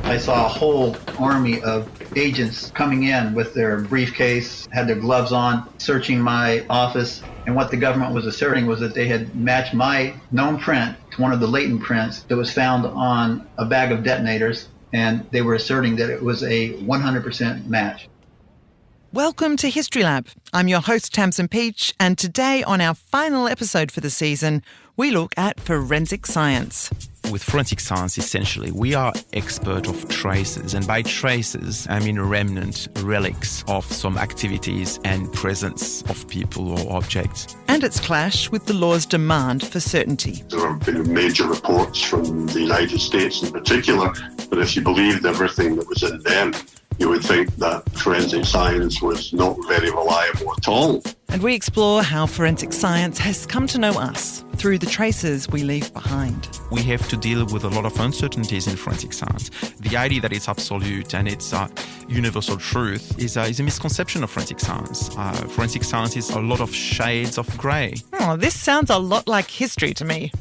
I saw a whole army of agents coming in with their briefcase, had their gloves on, searching my office. And what the government was asserting was that they had matched my known print to one of the latent prints that was found on a bag of detonators. And they were asserting that it was a 100% match. Welcome to History Lab. I'm your host, Tamsin Peach, and today on our final episode for the season, we look at forensic science. With forensic science, essentially, we are expert of traces. And by traces, I mean remnant, relics of some activities and presence of people or objects. And its clash with the law's demand for certainty. There have been major reports from the United States in particular, but if you believed everything that was in them, you would think that forensic science was not very reliable at all. And we explore how forensic science has come to know us through the traces we leave behind. We have to deal with a lot of uncertainties in forensic science. The idea that it's absolute and it's universal truth is a misconception of forensic science. Forensic science is a lot of shades of grey. Oh, this sounds a lot like history to me.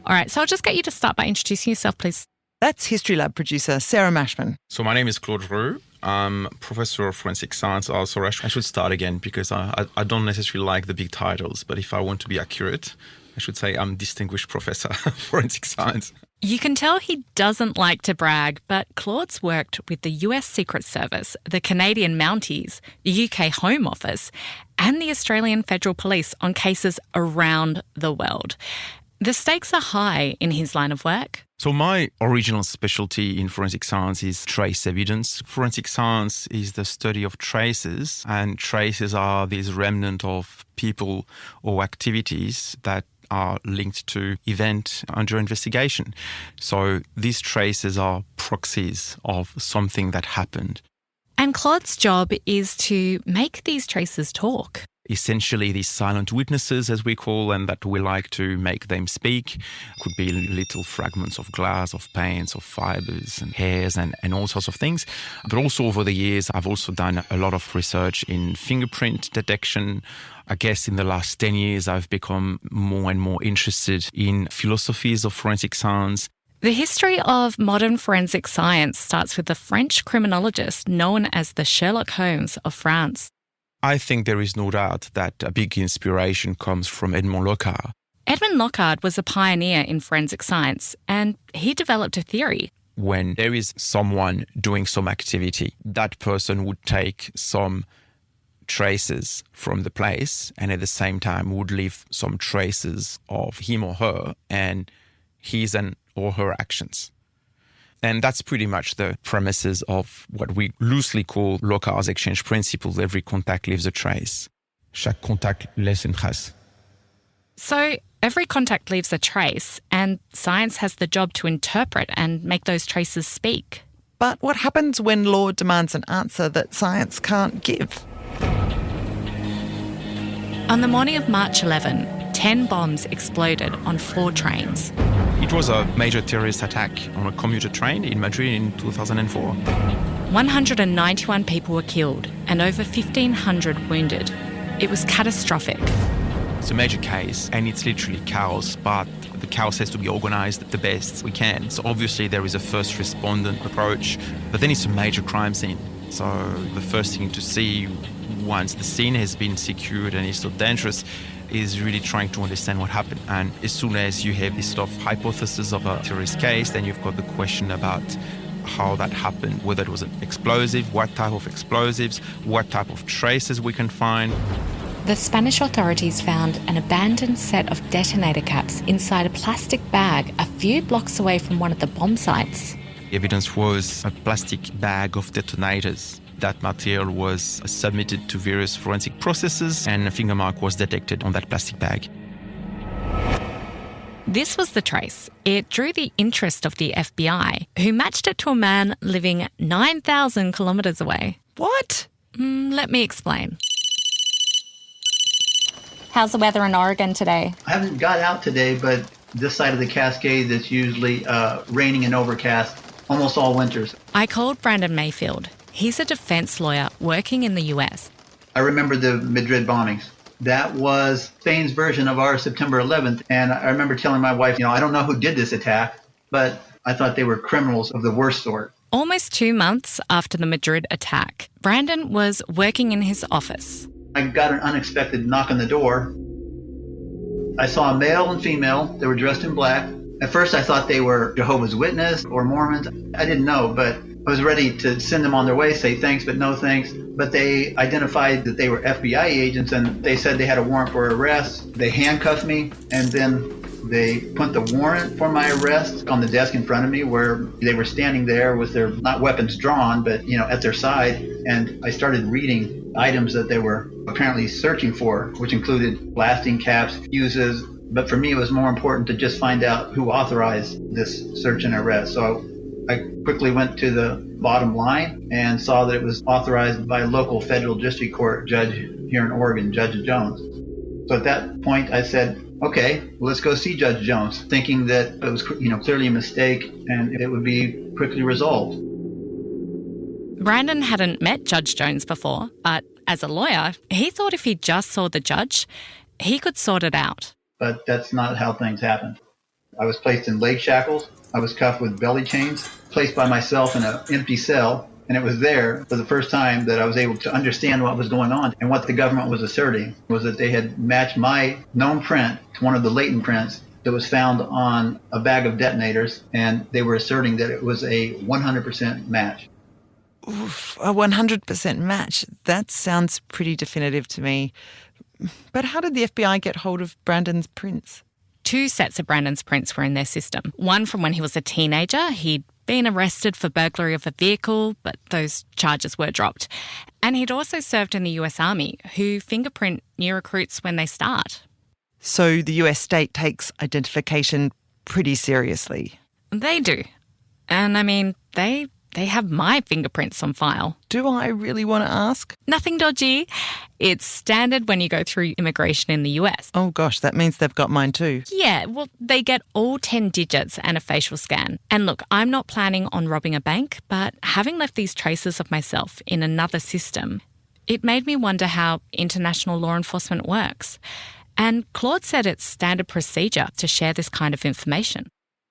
All right, so I'll just get you to start by introducing yourself, please. That's History Lab producer Sarah Mashman. So my name is Claude Roux. I'm professor of forensic science. Also, I should start again because I don't necessarily like the big titles, but if I want to be accurate, I should say I'm distinguished professor of forensic science. You can tell he doesn't like to brag, but Claude's worked with the US Secret Service, the Canadian Mounties, the UK Home Office, and the Australian Federal Police on cases around the world. The stakes are high in his line of work. So my original specialty in forensic science is trace evidence. Forensic science is the study of traces, and traces are these remnant of people or activities that are linked to event under investigation. So these traces are proxies of something that happened. And Claude's job is to make these traces talk. Essentially, these silent witnesses, as we call them, that we like to make them speak. Could be little fragments of glass, of paints, of fibers and hairs and all sorts of things. But also over the years, I've also done a lot of research in fingerprint detection. I guess in the last 10 years, I've become more and more interested in philosophies of forensic science. The history of modern forensic science starts with the French criminologist known as the Sherlock Holmes of France. I think there is no doubt that a big inspiration comes from Edmond Locard. Edmond Locard was a pioneer in forensic science, and he developed a theory. When there is someone doing some activity, that person would take some traces from the place and at the same time would leave some traces of him or her and his and or her actions. And that's pretty much the premises of what we loosely call Locard's exchange principle. Every contact leaves a trace. Chaque contact laisse une trace. So every contact leaves a trace, and science has the job to interpret and make those traces speak. But what happens when law demands an answer that science can't give? On the morning of March 11, 10 bombs exploded on 4 trains. It was a major terrorist attack on a commuter train in Madrid in 2004. 191 people were killed and over 1,500 wounded. It was catastrophic. It's a major case and it's literally chaos, but the chaos has to be organised the best we can. So obviously there is a first respondent approach, but then it's a major crime scene. So the first thing to see once the scene has been secured and is so dangerous is really trying to understand what happened. And as soon as you have this sort of hypothesis of a terrorist case, then you've got the question about how that happened, whether it was an explosive, what type of explosives, what type of traces we can find. The Spanish authorities found an abandoned set of detonator caps inside a plastic bag a few blocks away from one of the bomb sites. The evidence was a plastic bag of detonators. That material was submitted to various forensic processes and a finger mark was detected on that plastic bag. This was the trace. It drew the interest of the FBI, who matched it to a man living 9,000 kilometres away. What? Let me explain. How's the weather in Oregon today? I haven't got out today, but this side of the Cascades, it's usually raining and overcast almost all winters. I called Brandon Mayfield. He's a defense lawyer working in the US. I remember the Madrid bombings. That was Spain's version of our September 11th. And I remember telling my wife, I don't know who did this attack, but I thought they were criminals of the worst sort. Almost 2 months after the Madrid attack, Brandon was working in his office. I got an unexpected knock on the door. I saw a male and female. They were dressed in black. At first, I thought they were Jehovah's Witnesses or Mormons. I didn't know, but I was ready to send them on their way, say thanks, but no thanks. But they identified that they were FBI agents, and they said they had a warrant for arrest. They handcuffed me, and then they put the warrant for my arrest on the desk in front of me, where they were standing there with their, not weapons drawn, but, at their side. And I started reading items that they were apparently searching for, which included blasting caps, fuses. But for me, it was more important to just find out who authorized this search and arrest. So I quickly went to the bottom line and saw that it was authorized by a local federal district court judge here in Oregon, Judge Jones. So at that point, I said, okay, well, let's go see Judge Jones, thinking that it was, clearly a mistake and it would be quickly resolved. Brandon hadn't met Judge Jones before, but as a lawyer, he thought if he just saw the judge, he could sort it out. But that's not how things happened. I was placed in leg shackles. I was cuffed with belly chains, placed by myself in an empty cell. And it was there for the first time that I was able to understand what was going on. And what the government was asserting was that they had matched my known print to one of the latent prints that was found on a bag of detonators. And they were asserting that it was a 100% match. Oof, a 100% match. That sounds pretty definitive to me. But how did the FBI get hold of Brandon's prints? 2 sets of Brandon's prints were in their system. One from when he was a teenager. He'd been arrested for burglary of a vehicle, but those charges were dropped. And he'd also served in the US Army, who fingerprint new recruits when they start. So the US state takes identification pretty seriously. They do. And they have my fingerprints on file. Do I really want to ask? Nothing dodgy. It's standard when you go through immigration in the US. Oh gosh, that means they've got mine too. Yeah, well, they get all 10 digits and a facial scan. And look, I'm not planning on robbing a bank, but having left these traces of myself in another system, it made me wonder how international law enforcement works. And Claude said it's standard procedure to share this kind of information.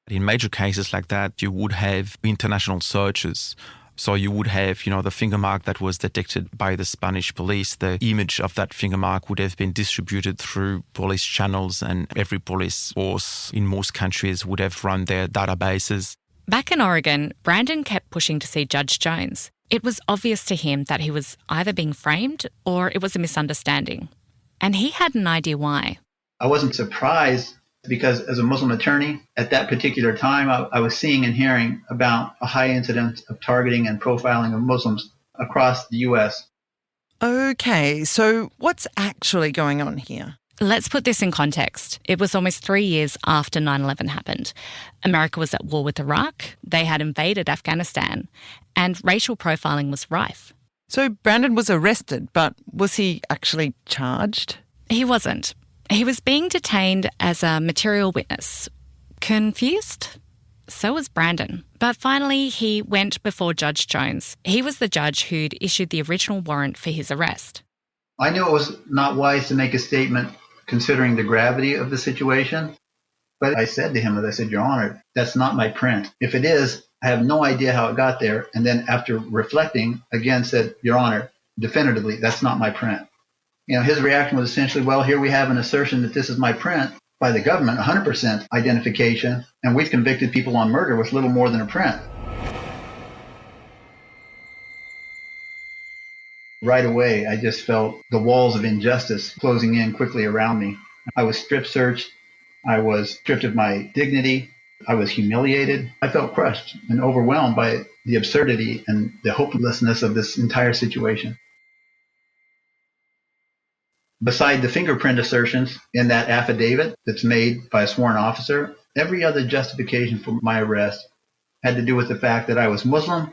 In major cases like that, you would have international searches. So you would have, the finger mark that was detected by the Spanish police. The image of that finger mark would have been distributed through police channels, and every police force in most countries would have run their databases. Back in Oregon, Brandon kept pushing to see Judge Jones. It was obvious to him that he was either being framed or it was a misunderstanding. And he had an idea why. I wasn't surprised because as a Muslim attorney, at that particular time, I was seeing and hearing about a high incidence of targeting and profiling of Muslims across the U.S. Okay, so what's actually going on here? Let's put this in context. It was almost 3 years after 9/11 happened. America was at war with Iraq, they had invaded Afghanistan, and racial profiling was rife. So Brandon was arrested, but was he actually charged? He wasn't. He was being detained as a material witness. Confused? So was Brandon. But finally, he went before Judge Jones. He was the judge who'd issued the original warrant for his arrest. I knew it was not wise to make a statement considering the gravity of the situation. But I said to him, as I said, Your Honor, that's not my print. If it is, I have no idea how it got there. And then after reflecting, again said, Your Honor, definitively, that's not my print. His reaction was essentially, well, here we have an assertion that this is my print by the government, 100% identification, and we've convicted people on murder with little more than a print. Right away, I just felt the walls of injustice closing in quickly around me. I was strip searched. I was stripped of my dignity. I was humiliated. I felt crushed and overwhelmed by the absurdity and the hopelessness of this entire situation. Beside the fingerprint assertions in that affidavit that's made by a sworn officer, every other justification for my arrest had to do with the fact that I was Muslim.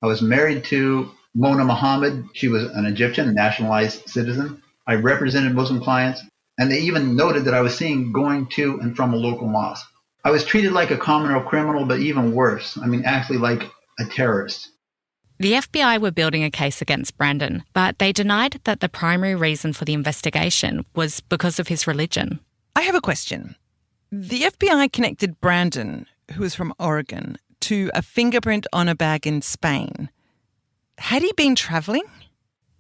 I was married to Mona Muhammad. She was an Egyptian, nationalized citizen. I represented Muslim clients, and they even noted that I was seen going to and from a local mosque. I was treated like a common criminal, but even worse. Actually like a terrorist. The FBI were building a case against Brandon, but they denied that the primary reason for the investigation was because of his religion. I have a question. The FBI connected Brandon, who was from Oregon, to a fingerprint on a bag in Spain. Had he been travelling?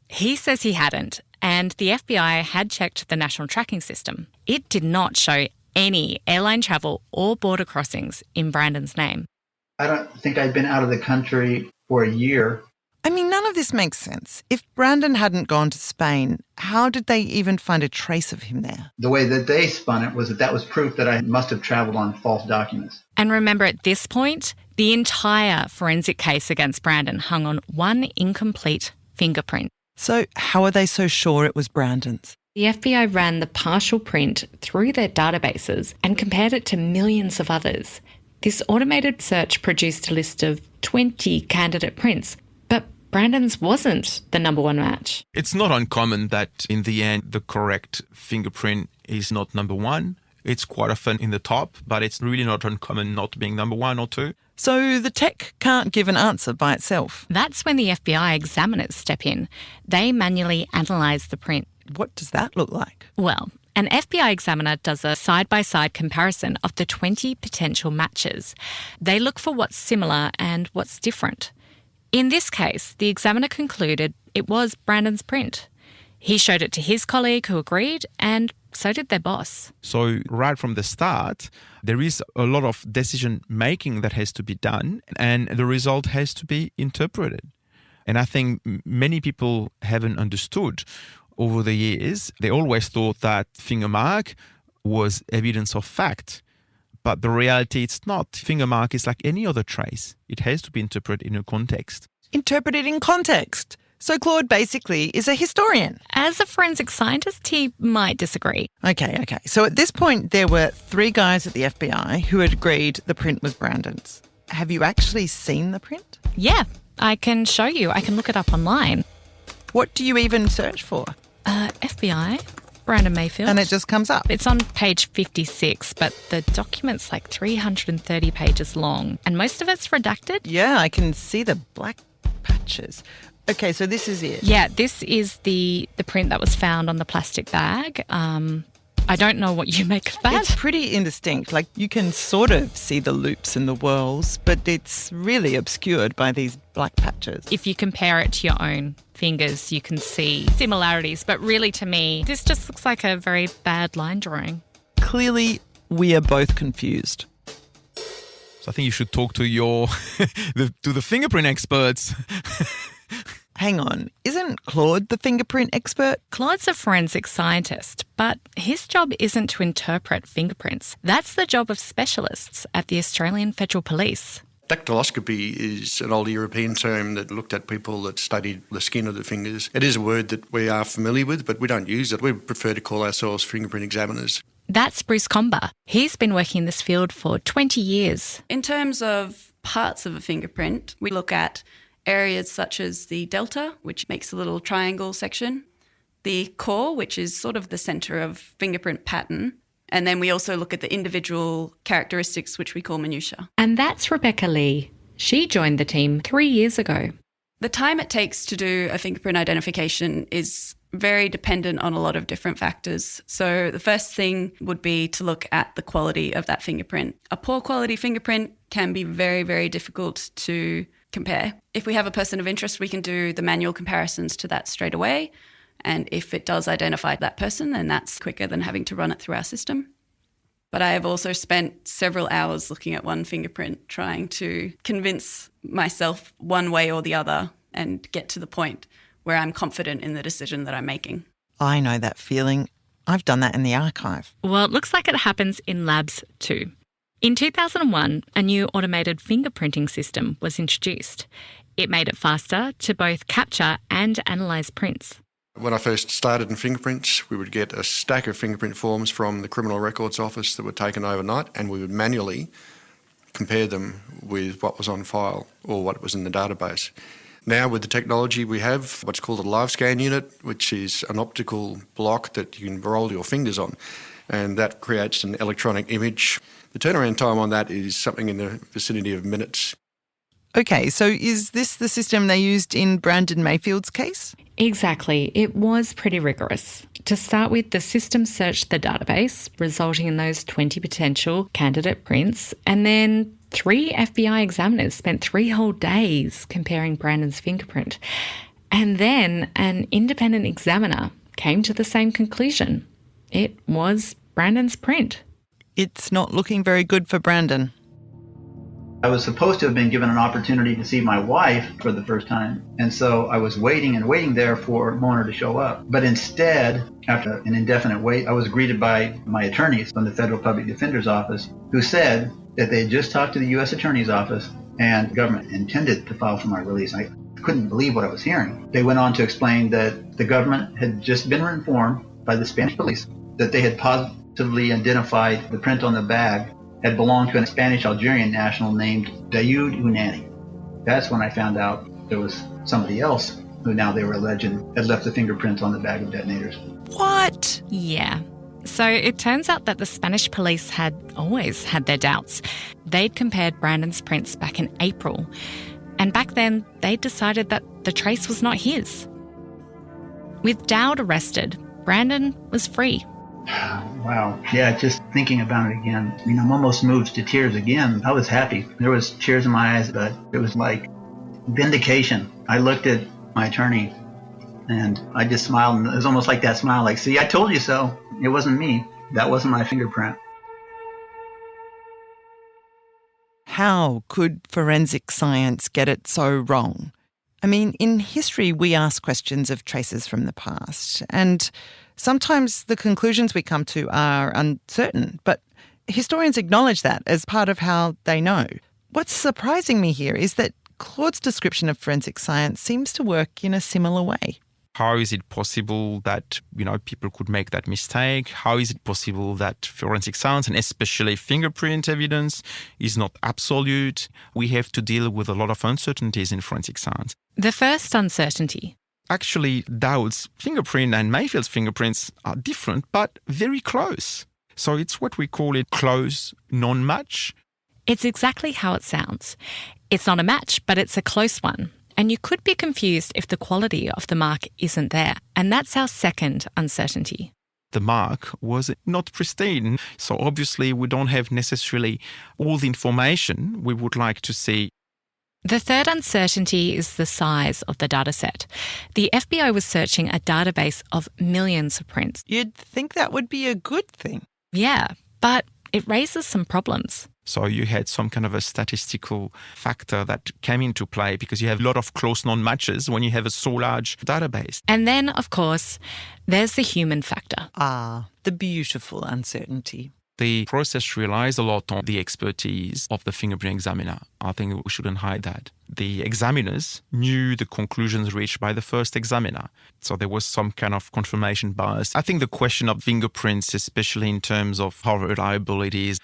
He says he hadn't, and the FBI had checked the national tracking system. It did not show any airline travel or border crossings in Brandon's name. I don't think I'd been out of the country for a year. I mean, none of this makes sense. If Brandon hadn't gone to Spain, how did they even find a trace of him there? The way that they spun it was that was proof that I must have traveled on false documents. And remember, at this point, the entire forensic case against Brandon hung on one incomplete fingerprint. So how are they so sure it was Brandon's? The FBI ran the partial print through their databases and compared it to millions of others. This automated search produced a list of 20 candidate prints, but Brandon's wasn't the number one match. It's not uncommon that in the end, the correct fingerprint is not number one. It's quite often in the top, but it's really not uncommon not being number one or two. So the tech can't give an answer by itself. That's when the FBI examiners step in. They manually analyse the print. What does that look like? Well, an FBI examiner does a side-by-side comparison of the 20 potential matches. They look for what's similar and what's different. In this case, the examiner concluded it was Brandon's print. He showed it to his colleague who agreed, and so did their boss. So right from the start, there is a lot of decision-making that has to be done, and the result has to be interpreted. And I think many people haven't understood over the years. They always thought that finger mark was evidence of fact. But the reality, it's not. Finger mark is like any other trace. It has to be interpreted in a context. Interpreted in context. So Claude basically is a historian. As a forensic scientist, he might disagree. Okay. So at this point, there were 3 guys at the FBI who had agreed the print was Brandon's. Have you actually seen the print? Yeah, I can show you. I can look it up online. What do you even search for? FBI, Brandon Mayfield. And it just comes up. It's on page 56, but the document's like 330 pages long, and most of it's redacted. Yeah, I can see the black patches. Okay, so this is it. Yeah, this is the print that was found on the plastic bag. I don't know what you make of that. It's pretty indistinct. Like, you can sort of see the loops and the whorls, but it's really obscured by these black patches. If you compare it to your own fingers, you can see similarities. But really, to me, this just looks like a very bad line drawing. Clearly, we are both confused. So I think you should talk to the fingerprint experts. Hang on, isn't Claude the fingerprint expert? Claude's a forensic scientist, but his job isn't to interpret fingerprints. That's the job of specialists at the Australian Federal Police. Dactyloscopy is an old European term that looked at people that studied the skin of the fingers. It is a word that we are familiar with, but we don't use it. We prefer to call ourselves fingerprint examiners. That's Bruce Comber. He's been working in this field for 20 years. In terms of parts of a fingerprint, we look at areas such as the delta, which makes a little triangle section, the core, which is sort of the centre of fingerprint pattern, and then we also look at the individual characteristics, which we call minutiae. And that's Rebecca Lee. She joined the team 3 years ago. The time it takes to do a fingerprint identification is very dependent on a lot of different factors. So the first thing would be to look at the quality of that fingerprint. A poor quality fingerprint can be very, very difficult to compare. If we have a person of interest, we can do the manual comparisons to that straight away. And if it does identify that person, then that's quicker than having to run it through our system. But I have also spent several hours looking at one fingerprint, trying to convince myself one way or the other and get to the point where I'm confident in the decision that I'm making. I know that feeling. I've done that in the archive. Well, it looks like it happens in labs too. In 2001, a new automated fingerprinting system was introduced. It made it faster to both capture and analyse prints. When I first started in fingerprints, we would get a stack of fingerprint forms from the Criminal Records Office that were taken overnight, and we would manually compare them with what was on file or what was in the database. Now with the technology we have what's called a live scan unit, which is an optical block that you can roll your fingers on, and that creates an electronic image. The turnaround time on that is something in the vicinity of minutes. Okay, so is this the system they used in Brandon Mayfield's case? Exactly. It was pretty rigorous. To start with, the system searched the database, resulting in those 20 potential candidate prints, and then 3 FBI examiners spent 3 whole days comparing Brandon's fingerprint. And then an independent examiner came to the same conclusion. It was Brandon's print. It's not looking very good for Brandon. I was supposed to have been given an opportunity to see my wife for the first time. And so I was waiting there for Mona to show up. But instead, after an indefinite wait, I was greeted by my attorneys from the Federal Public Defender's Office, who said that they had just talked to the U.S. Attorney's Office and the government intended to file for my release. I couldn't believe what I was hearing. They went on to explain that the government had just been informed by the Spanish police that they had positively identified the print on the bag had belonged to a Spanish-Algerian national named Daoud Unani. That's when I found out there was somebody else who now they were alleging had left the fingerprints on the bag of detonators. What? Yeah. So it turns out that the Spanish police had always had their doubts. They'd compared Brandon's prints back in April. And back then, they decided that the trace was not his. With Dowd arrested, Brandon was free. Wow. Yeah, just thinking about it again, I'm almost moved to tears again. I was happy. There was tears in my eyes, but it was like vindication. I looked at my attorney and I just smiled, and it was almost like that smile, like, see, I told you so. It wasn't me. That wasn't my fingerprint. How could forensic science get it so wrong? I mean, in history, we ask questions of traces from the past, and sometimes the conclusions we come to are uncertain, but historians acknowledge that as part of how they know. What's surprising me here is that Claude's description of forensic science seems to work in a similar way. How is it possible that, people could make that mistake? How is it possible that forensic science, and especially fingerprint evidence, is not absolute? We have to deal with a lot of uncertainties in forensic science. The first uncertainty. Actually, Dowd's fingerprint and Mayfield's fingerprints are different, but very close. So it's what we call it close non-match. It's exactly how it sounds. It's not a match, but it's a close one. And you could be confused if the quality of the mark isn't there. And that's our second uncertainty. The mark was not pristine. So obviously we don't have necessarily all the information we would like to see. The third uncertainty is the size of the dataset. The FBI was searching a database of millions of prints. You'd think that would be a good thing. Yeah, but it raises some problems. So you had some kind of a statistical factor that came into play because you have a lot of close non-matches when you have a so large database. And then, of course, there's the human factor. Ah, the beautiful uncertainty. The process relies a lot on the expertise of the fingerprint examiner. I think we shouldn't hide that. The examiners knew the conclusions reached by the first examiner. So there was some kind of confirmation bias. I think the question of fingerprints, especially in terms of how reliable it is,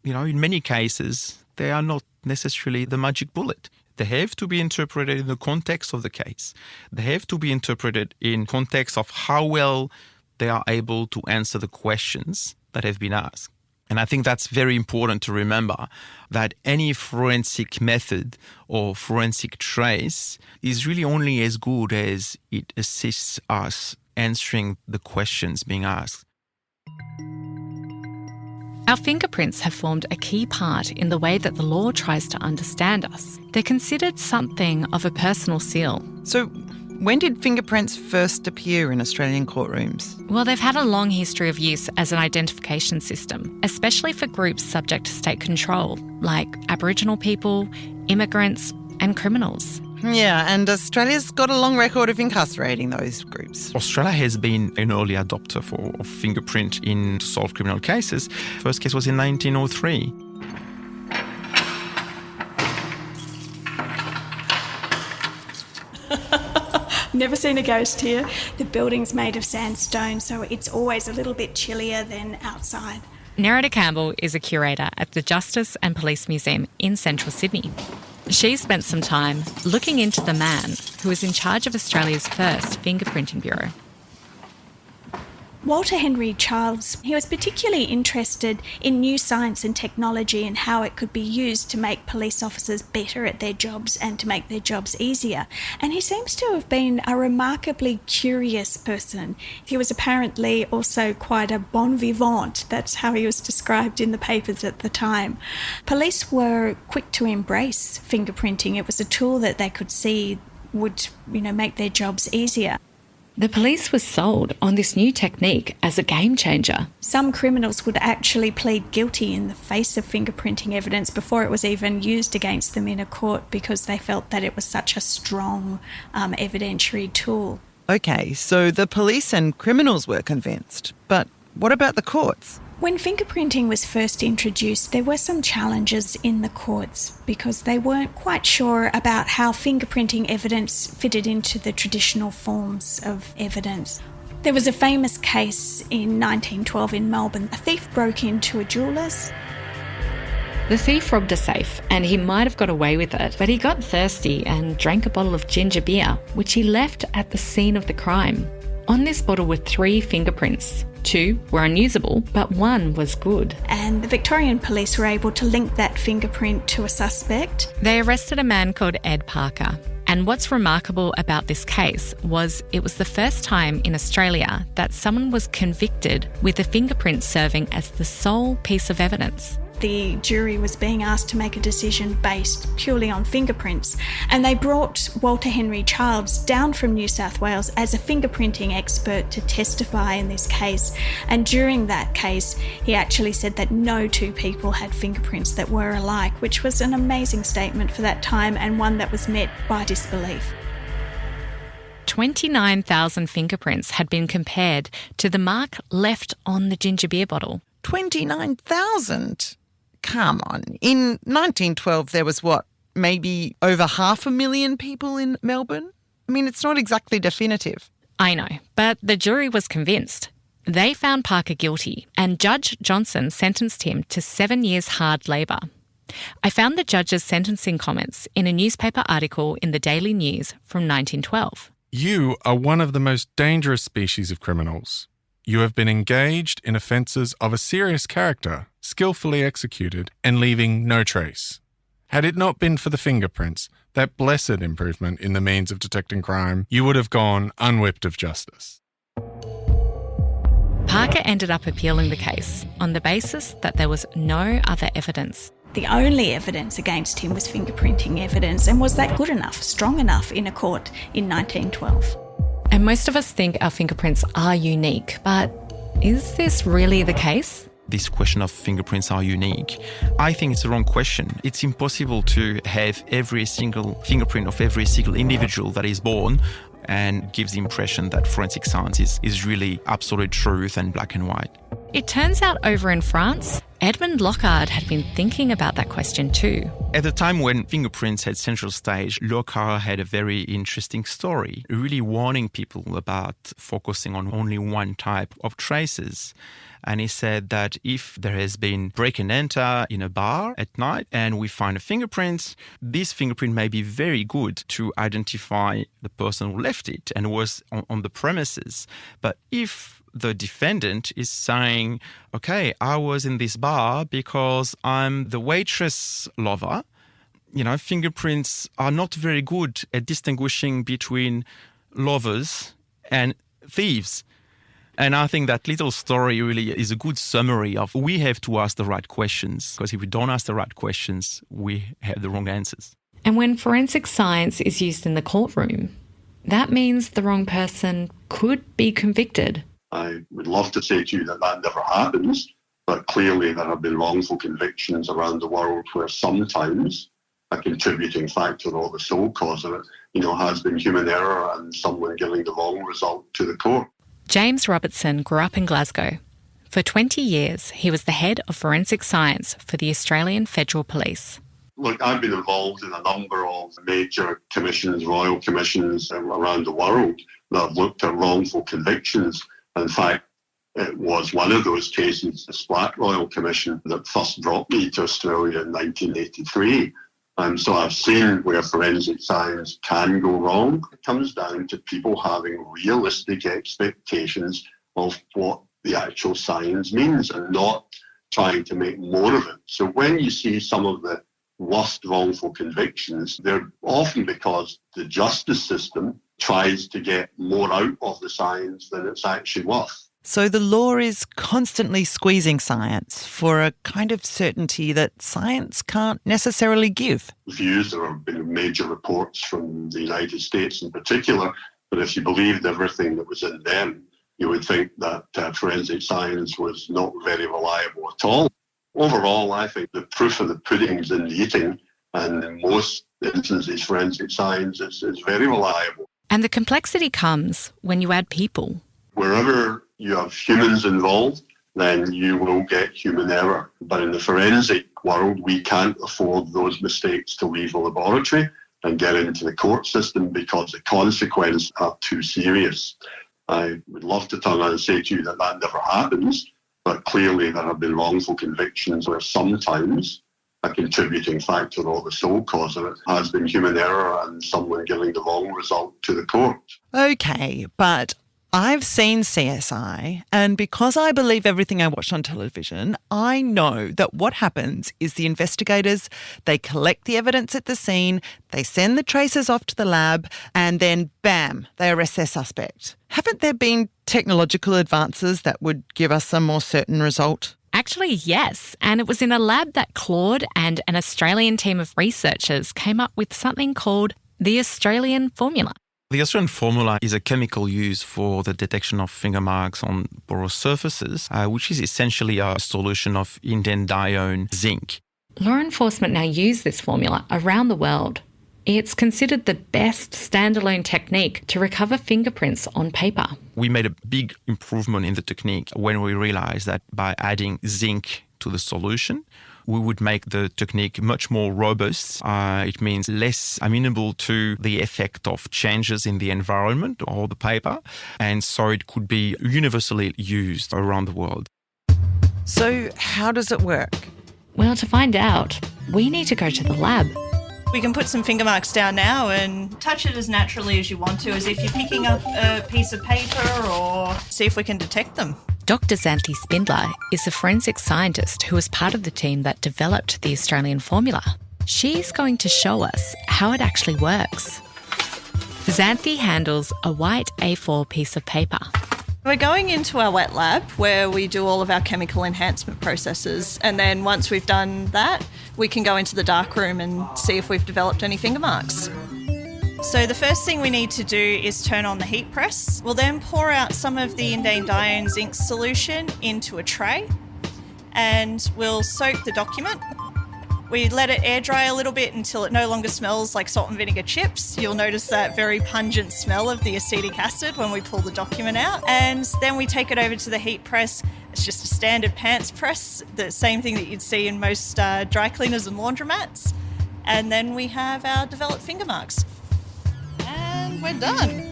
in many cases, they are not necessarily the magic bullet. They have to be interpreted in the context of the case. They have to be interpreted in context of how well they are able to answer the questions that have been asked. And I think that's very important to remember, that any forensic method or forensic trace is really only as good as it assists us answering the questions being asked. Our fingerprints have formed a key part in the way that the law tries to understand us. They're considered something of a personal seal. So when did fingerprints first appear in Australian courtrooms? Well, they've had a long history of use as an identification system, especially for groups subject to state control, like Aboriginal people, immigrants, and criminals. Yeah, and Australia's got a long record of incarcerating those groups. Australia has been an early adopter of fingerprint in to solve criminal cases. First case was in 1903. Never seen a ghost here. The building's made of sandstone, so it's always a little bit chillier than outside. Nerida Campbell is a curator at the Justice and Police Museum in central Sydney. She spent some time looking into the man who was in charge of Australia's first fingerprinting bureau. Walter Henry Childs, he was particularly interested in new science and technology and how it could be used to make police officers better at their jobs and to make their jobs easier. And he seems to have been a remarkably curious person. He was apparently also quite a bon vivant. That's how he was described in the papers at the time. Police were quick to embrace fingerprinting. It was a tool that they could see would, make their jobs easier. The police was sold on this new technique as a game changer. Some criminals would actually plead guilty in the face of fingerprinting evidence before it was even used against them in a court because they felt that it was such a strong evidentiary tool. Okay, so the police and criminals were convinced. But what about the courts? When fingerprinting was first introduced, there were some challenges in the courts because they weren't quite sure about how fingerprinting evidence fitted into the traditional forms of evidence. There was a famous case in 1912 in Melbourne. A thief broke into a jeweller's. The thief robbed a safe and he might have got away with it, but he got thirsty and drank a bottle of ginger beer, which he left at the scene of the crime. On this bottle were 3 fingerprints. 2 were unusable, but 1 was good. And the Victorian police were able to link that fingerprint to a suspect. They arrested a man called Ed Parker. And what's remarkable about this case was it was the first time in Australia that someone was convicted with a fingerprint serving as the sole piece of evidence. The jury was being asked to make a decision based purely on fingerprints, and they brought Walter Henry Childs down from New South Wales as a fingerprinting expert to testify in this case. And during that case, he actually said that no 2 people had fingerprints that were alike, which was an amazing statement for that time and one that was met by disbelief. 29,000 fingerprints had been compared to the mark left on the ginger beer bottle. 29,000? Come on. In 1912, there was maybe over 500,000 people in Melbourne? I mean, it's not exactly definitive. I know, but the jury was convinced. They found Parker guilty, and Judge Johnson sentenced him to 7 years hard labour. I found the judge's sentencing comments in a newspaper article in the Daily News from 1912. You are one of the most dangerous species of criminals. You have been engaged in offences of a serious character, skillfully executed and leaving no trace. Had it not been for the fingerprints, that blessed improvement in the means of detecting crime, you would have gone unwhipped of justice. Parker ended up appealing the case on the basis that there was no other evidence. The only evidence against him was fingerprinting evidence, and was that good enough, strong enough in a court in 1912? And most of us think our fingerprints are unique, but is this really the case? This question of fingerprints are unique. I think it's the wrong question. It's impossible to have every single fingerprint of every single individual that is born and gives the impression that forensic science is really absolute truth and black and white. It turns out over in France, Edmond Locard had been thinking about that question too. At the time when fingerprints had central stage, Locard had a very interesting story, really warning people about focusing on only one type of traces. And he said that if there has been break and enter in a bar at night and we find a fingerprint, this fingerprint may be very good to identify the person who left it and was on the premises. But if the defendant is saying, okay, I was in this bar because I'm the waitress lover, fingerprints are not very good at distinguishing between lovers and thieves. And I think that little story really is a good summary of we have to ask the right questions, because if we don't ask the right questions, we have the wrong answers. And when forensic science is used in the courtroom, that means the wrong person could be convicted. I would love to say to you that never happens, but clearly there have been wrongful convictions around the world where sometimes a contributing factor or the sole cause of it, has been human error and someone giving the wrong result to the court. James Robertson grew up in Glasgow. For 20 years, he was the head of forensic science for the Australian Federal Police. Look, I've been involved in a number of major commissions, royal commissions around the world that have looked at wrongful convictions. In fact, it was one of those cases, the Splat Royal Commission, that first brought me to Australia in 1983. And so I've seen where forensic science can go wrong. It comes down to people having realistic expectations of what the actual science means and not trying to make more of it. So when you see some of the worst wrongful convictions, they're often because the justice system tries to get more out of the science than it's actually worth. So the law is constantly squeezing science for a kind of certainty that science can't necessarily give. Views, there have been major reports from the United States in particular, but if you believed everything that was in them, you would think that forensic science was not very reliable at all. Overall, I think the proof of the pudding's in the eating, and in most instances, forensic science is very reliable. And the complexity comes when you add people. Wherever you have humans involved, then you will get human error. But in the forensic world, we can't afford those mistakes to leave the laboratory and get into the court system because the consequences are too serious. I would love to turn around and say to you that never happens, but clearly there have been wrongful convictions where sometimes a contributing factor or the sole cause of it has been human error and someone giving the wrong result to the court. Okay, but I've seen CSI, and because I believe everything I watch on television, I know that what happens is the investigators, they collect the evidence at the scene, they send the tracers off to the lab, and then bam, they arrest their suspect. Haven't there been technological advances that would give us a more certain result? Actually, yes. And it was in a lab that Claude and an Australian team of researchers came up with something called the Australian formula. The Australian formula is a chemical used for the detection of finger marks on porous surfaces, which is essentially a solution of indendione zinc. Law enforcement now use this formula around the world. It's considered the best standalone technique to recover fingerprints on paper. We made a big improvement in the technique when we realized that by adding zinc to the solution, we would make the technique much more robust. It means less amenable to the effect of changes in the environment or the paper, and so it could be universally used around the world. So how does it work? Well, to find out, we need to go to the lab. We can put some finger marks down now and touch it as naturally as you want to, as if you're picking up a piece of paper, or see if we can detect them. Dr. Xanthi Spindler is a forensic scientist who was part of the team that developed the Australian formula. She's going to show us how it actually works. Xanthi handles a white A4 piece of paper. We're going into our wet lab where we do all of our chemical enhancement processes, and then once we've done that, we can go into the dark room and see if we've developed any finger marks. So the first thing we need to do is turn on the heat press. We'll then pour out some of the indendione zinc solution into a tray, and we'll soak the document. We let it air dry a little bit until it no longer smells like salt and vinegar chips. You'll notice that very pungent smell of the acetic acid when we pull the document out. And then we take it over to the heat press. It's just a standard pants press, the same thing that you'd see in most dry cleaners and laundromats. And then we have our developed finger marks. And we're done.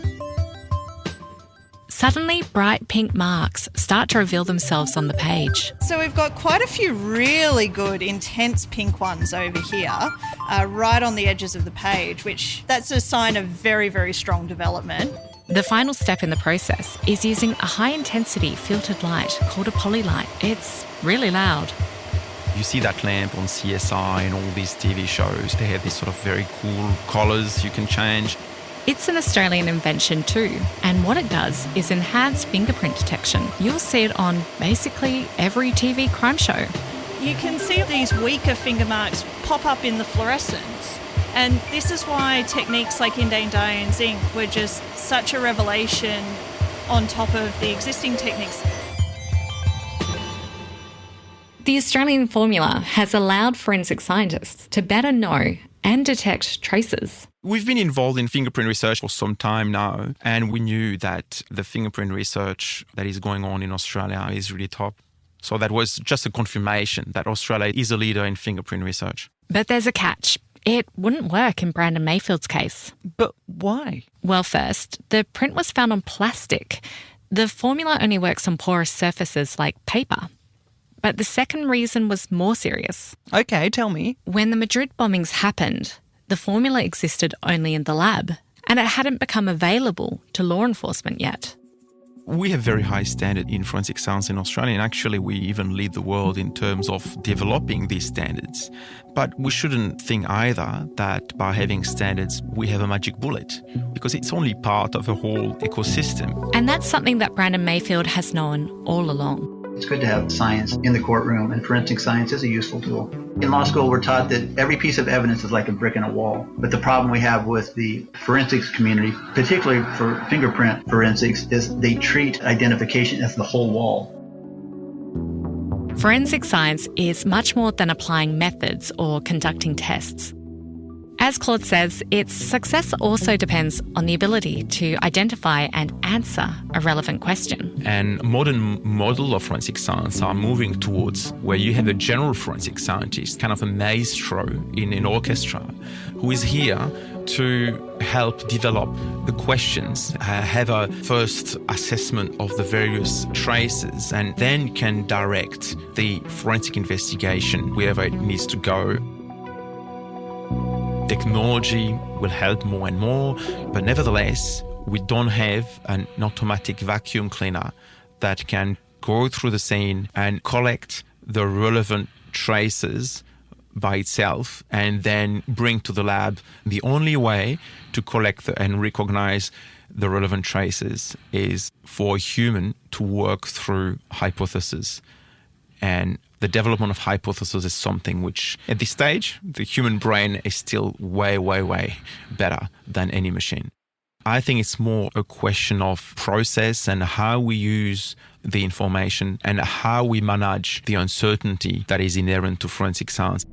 Suddenly, bright pink marks start to reveal themselves on the page. So we've got quite a few really good, intense pink ones over here, right on the edges of the page, which that's a sign of very, very strong development. The final step in the process is using a high-intensity filtered light called a polylight. It's really loud. You see that lamp on CSI and all these TV shows. They have these sort of very cool colours you can change. It's an Australian invention too, and what it does is enhance fingerprint detection. You'll see it on basically every TV crime show. You can see these weaker finger marks pop up in the fluorescence, and this is why techniques like indendione zinc were just such a revelation on top of the existing techniques. The Australian formula has allowed forensic scientists to better know and detect traces. We've been involved in fingerprint research for some time now, and we knew that the fingerprint research that is going on in Australia is really top. So that was just a confirmation that Australia is a leader in fingerprint research. But there's a catch. It wouldn't work in Brandon Mayfield's case. But why? Well, first, the print was found on plastic. The formula only works on porous surfaces like paper. But the second reason was more serious. Okay, tell me. When the Madrid bombings happened, the formula existed only in the lab, and it hadn't become available to law enforcement yet. We have very high standard in forensic science in Australia, and actually we even lead the world in terms of developing these standards. But we shouldn't think either that by having standards we have a magic bullet, because it's only part of a whole ecosystem. And that's something that Brandon Mayfield has known all along. It's good to have science in the courtroom, and forensic science is a useful tool. In law school, we're taught that every piece of evidence is like a brick in a wall. But the problem we have with the forensics community, particularly for fingerprint forensics, is they treat identification as the whole wall. Forensic science is much more than applying methods or conducting tests. As Claude says, its success also depends on the ability to identify and answer a relevant question. And modern model of forensic science are moving towards where you have a general forensic scientist, kind of a maestro in an orchestra, who is here to help develop the questions, have a first assessment of the various traces, and then can direct the forensic investigation wherever it needs to go. Technology will help more and more, but nevertheless, we don't have an automatic vacuum cleaner that can go through the scene and collect the relevant traces by itself and then bring to the lab. The only way to collect and recognize the relevant traces is for a human to work through hypotheses. And the development of hypotheses is something which, at this stage, the human brain is still way, way, way better than any machine. I think it's more a question of process and how we use the information and how we manage the uncertainty that is inherent to forensic science.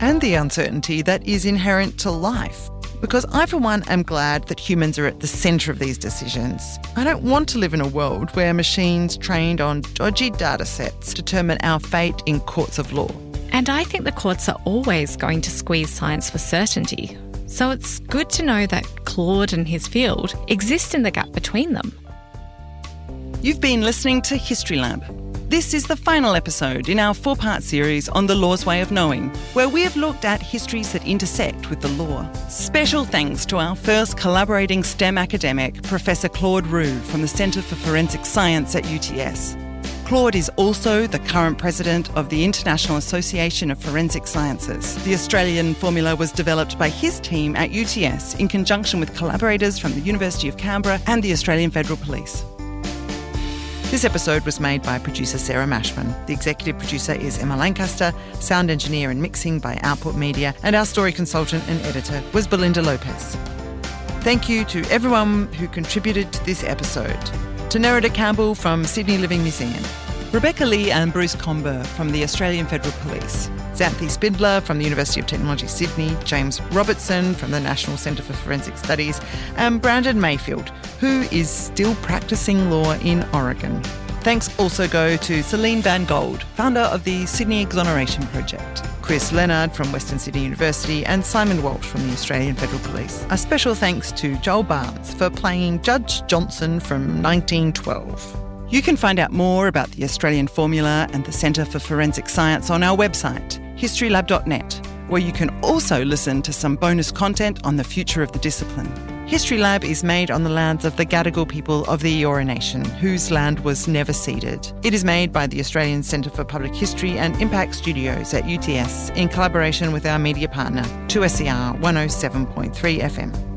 And the uncertainty that is inherent to life. Because I, for one, am glad that humans are at the centre of these decisions. I don't want to live in a world where machines trained on dodgy data sets determine our fate in courts of law. And I think the courts are always going to squeeze science for certainty. So it's good to know that Claude and his field exist in the gap between them. You've been listening to History Lab. This is the final episode in our 4-part series on the law's way of knowing, where we have looked at histories that intersect with the law. Special thanks to our first collaborating STEM academic, Professor Claude Roux from the Centre for Forensic Science at UTS. Claude is also the current president of the International Association of Forensic Sciences. The Australian formula was developed by his team at UTS in conjunction with collaborators from the University of Canberra and the Australian Federal Police. This episode was made by producer Sarah Mashman. The executive producer is Emma Lancaster, sound engineer and mixing by Output Media, and our story consultant and editor was Belinda Lopez. Thank you to everyone who contributed to this episode. To Nerida Campbell from Sydney Living Museum, Rebecca Lee and Bruce Comber from the Australian Federal Police, Xanthi Spindler from the University of Technology Sydney, James Robertson from the National Centre for Forensic Studies, and Brandon Mayfield, who is still practicing law in Oregon. Thanks also go to Celine Van Gold, founder of the Sydney Exoneration Project, Chris Leonard from Western Sydney University, and Simon Walsh from the Australian Federal Police. A special thanks to Joel Barnes for playing Judge Johnson from 1912. You can find out more about the Australian Formula and the Centre for Forensic Science on our website, historylab.net, where you can also listen to some bonus content on the future of the discipline. History Lab is made on the lands of the Gadigal people of the Eora Nation, whose land was never ceded. It is made by the Australian Centre for Public History and Impact Studios at UTS in collaboration with our media partner, 2SER 107.3 FM.